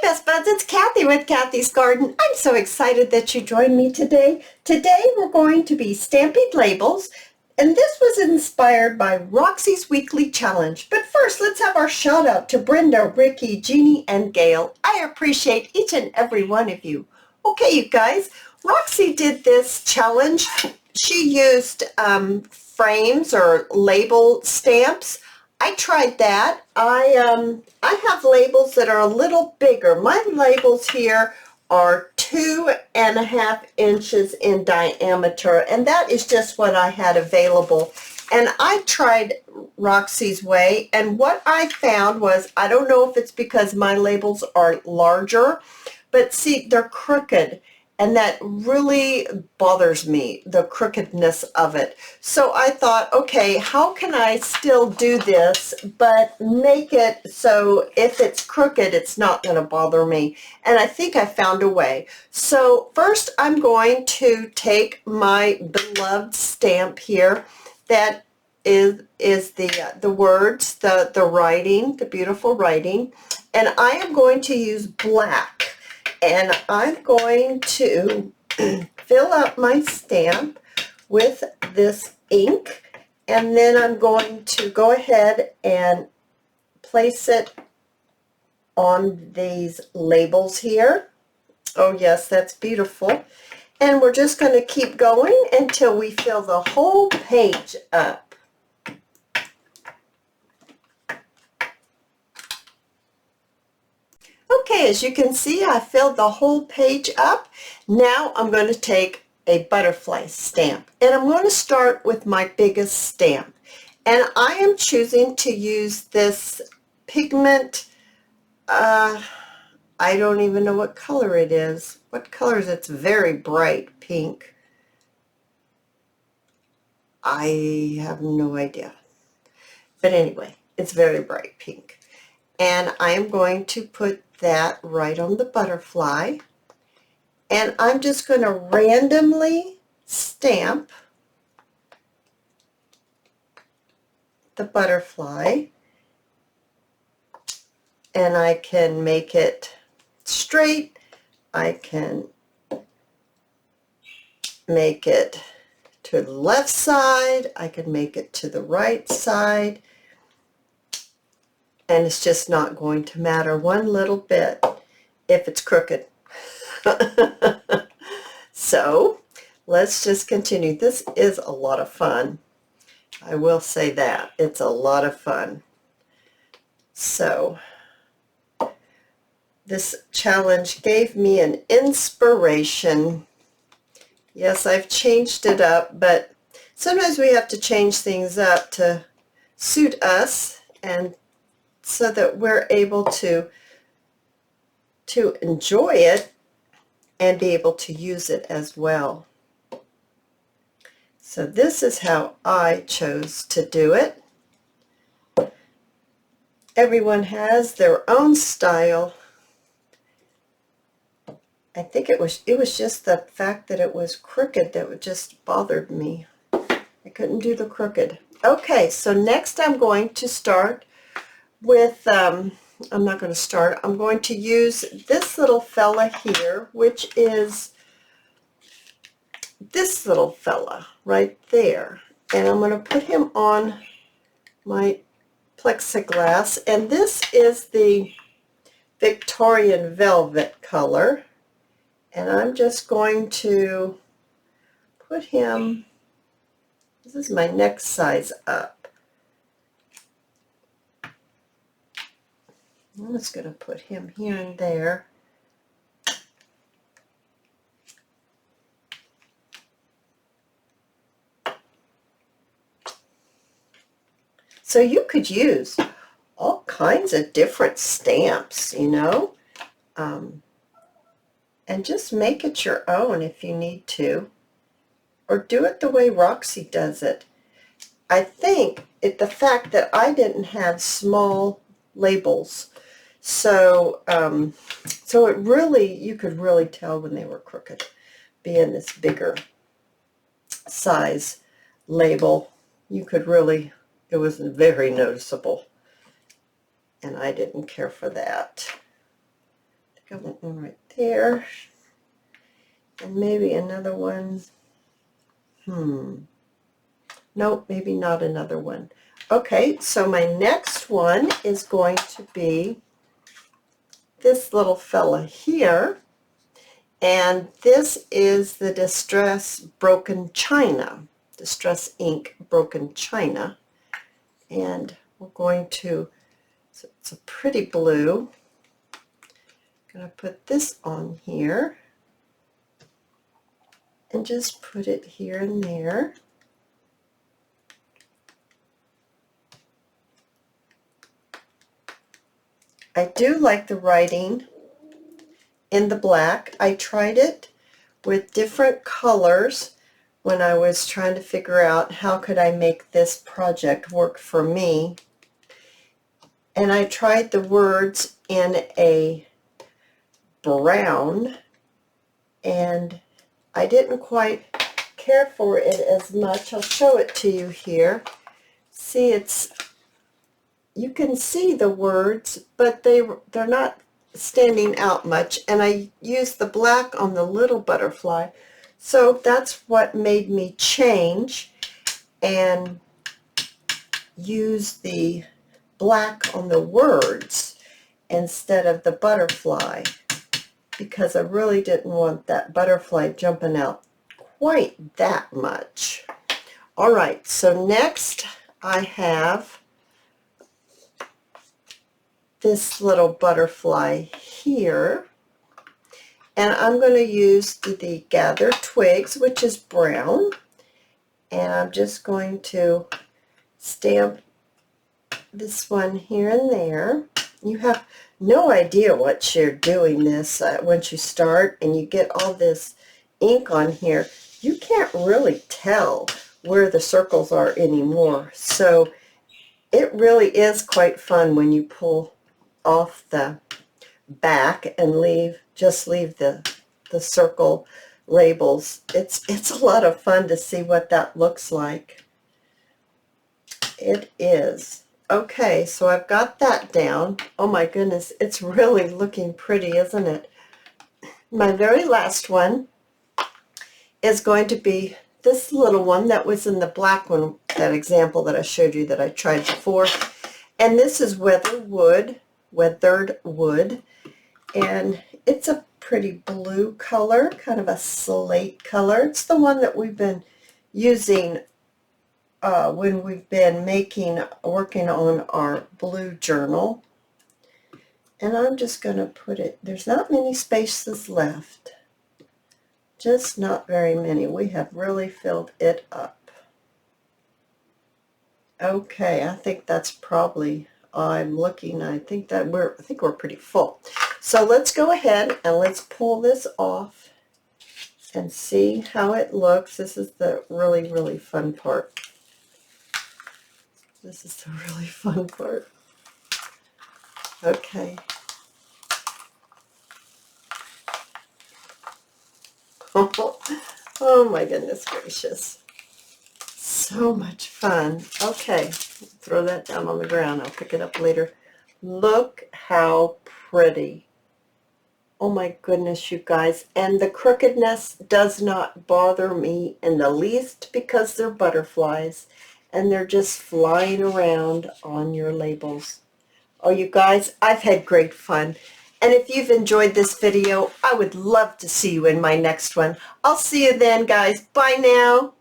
Best Buds, it's Cathy with Cathy's Garden. I'm so excited that you joined me today. Today we're going to be stamping labels, and this was inspired by Roxy's Weekly Challenge. But first, let's have our shout out to Brenda, Ricky, Jeannie, and Gail. I appreciate each and every one of you. Okay, you guys, Roxy did this challenge. She used frames or label stamps. I tried that. I have labels that are a little bigger. My labels here are 2.5 inches in diameter, and that is just what I had available. And I tried Roxy's way, and what I found was, I don't know if it's because my labels are larger, but see, they're crooked. And that really bothers me, the crookedness of it. So I thought, okay, how can I still do this, but make it so if it's crooked, it's not going to bother me. And I think I found a way. So first I'm going to take my beloved stamp here that is the words, the writing, the beautiful writing. And I am going to use black. And I'm going to fill up my stamp with this ink, and then I'm going to go ahead and place it on these labels here. Oh yes, that's beautiful. And we're just going to keep going until we fill the whole page up. Okay, as you can see, I filled the whole page up. Now I'm going to take a butterfly stamp, and I'm going to start with my biggest stamp. And I am choosing to use this pigment, I don't even know what color it is. What color is it? It's very bright pink. I have no idea. But anyway, it's very bright pink. And I am going to put that right on the butterfly, and I'm just going to randomly stamp the butterfly, and I can make it straight, I can make it to the left side, I can make it to the right side, and it's just not going to matter one little bit if it's crooked. So let's just continue. This is a lot of fun. I will say that. It's a lot of fun. So this challenge gave me an inspiration. Yes, I've changed it up, but sometimes we have to change things up to suit us, and so that we're able to enjoy it and be able to use it as well. So this is how I chose to do it. Everyone has their own style. I think it was just the fact that it was crooked that just bothered me. I couldn't do the crooked. Okay, so next I'm going to start with, I'm going to use this little fella here, which is this little fella right there. And I'm going to put him on my plexiglass, and this is the Victorian Velvet color. And I'm just going to put him, this is my next size up. I'm just going to put him here and there. So you could use all kinds of different stamps, you know, and just make it your own if you need to, or do it the way Roxy does it. I think the fact that I didn't have small labels, so so it really, you could really tell when they were crooked, being this bigger size label. You could really, it was very noticeable, and I didn't care for that. put it in right there. And maybe another one. Nope, maybe not another one. Okay, so my next one is going to be this little fella here. And this is the Distress Broken China. Distress Ink Broken China. And we're going to, so it's a pretty blue. I'm going to put this on here. And just put it here and there. I do like the writing in the black. I tried it with different colors when I was trying to figure out how could I make this project work for me. And I tried the words in a brown, and I didn't quite care for it as much. I'll show it to you here. See, you can see the words, but they're not standing out much, and I used the black on the little butterfly. So that's what made me change and use the black on the words instead of the butterfly, because I really didn't want that butterfly jumping out quite that much. All right, so next I have this little butterfly here, and I'm going to use the Gather Twigs, which is brown, and I'm just going to stamp this one here and there. You have no idea what you're doing this once you start and you get all this ink on here. You can't really tell where the circles are anymore, so it really is quite fun when you pull off the back and just leave the circle labels. It's a lot of fun to see what that looks like. It is. Okay, so I've got that down. Oh my goodness, it's really looking pretty, isn't it? My very last one is going to be this little one that was in the black one, that example that I showed you that I tried before. And this is weathered wood, and it's a pretty blue color, kind of a slate color. It's the one that we've been using when we've been working on our blue journal. And I'm just going to put it, there's not many spaces left, just not very many. We have really filled it up. Okay, I think that's probably, I think we're pretty full. So let's go ahead and let's pull this off and see how it looks. This is the really, really fun part. This is the really fun part. Okay. Oh my goodness gracious. So much fun. Okay, throw that down on the ground. I'll pick it up later. Look how pretty. Oh my goodness, you guys. And the crookedness does not bother me in the least because they're butterflies and they're just flying around on your labels. Oh, you guys, I've had great fun. And if you've enjoyed this video, I would love to see you in my next one. I'll see you then, guys. Bye now.